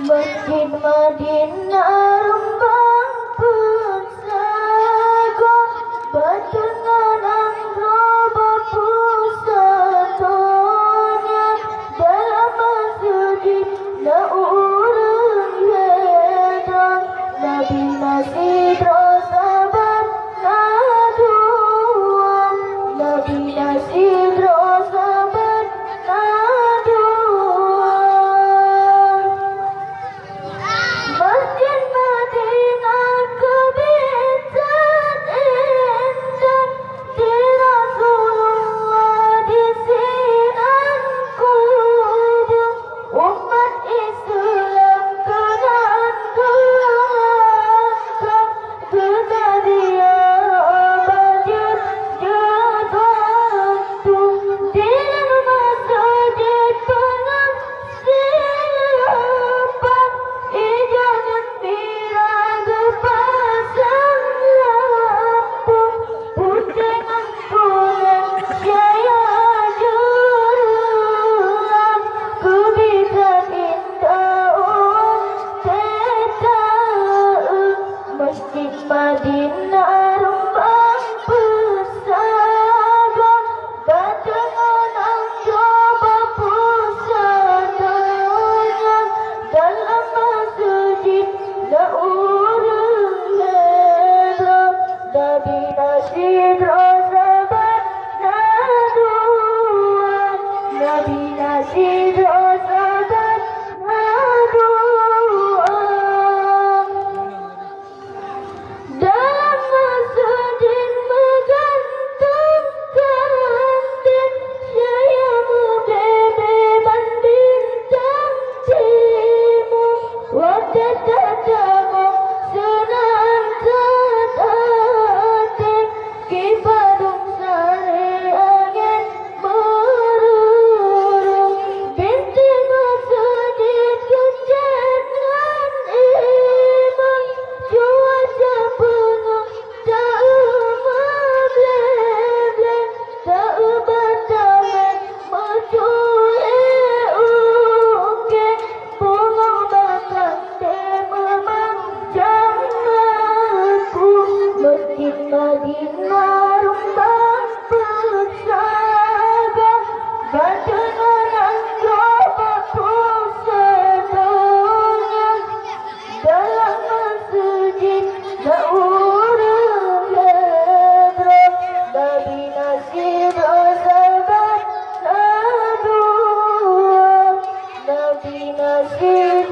Masjid Madinah rumbang pusaka, batungan angkro pusatonya, dalam masjid na urang hedang, Nabi Nasib sahabat naduam, Nabi Nasib sahabat naduam. Masjid Madinah kebiasaan indah, di Rasulullah di sinan kubur, umat Islam kenaan keangkat, berbahagia bajur jatuh di masjid penuh silapan, jangan biraga pasang lampu, pujangan pulang jaya jurulan, kebikan indah tetap. Masjid Madinah rumbang pusaka, batungan angkro pusatonya, dalam masjid na urang hedang, Nabi Nasib sahabat naduam, Nabi Nasib sahabat naduam. Dalam masjid menggantung kantin, saya membebeban bintang timur, wadah tatamu senang tetatik, kipadung sare angin merurung, binti masjid kecengan iman, cuaca penuh tak mebleh-bleh, tak bertahan menculik uke, bunga batang memanjang aku. Masjid Madinah rumbang pusaka, batungan angkro pusatonya, dalam masjid na urang hedang, Nabi Nasib sahabat naduam, Nabi Nasib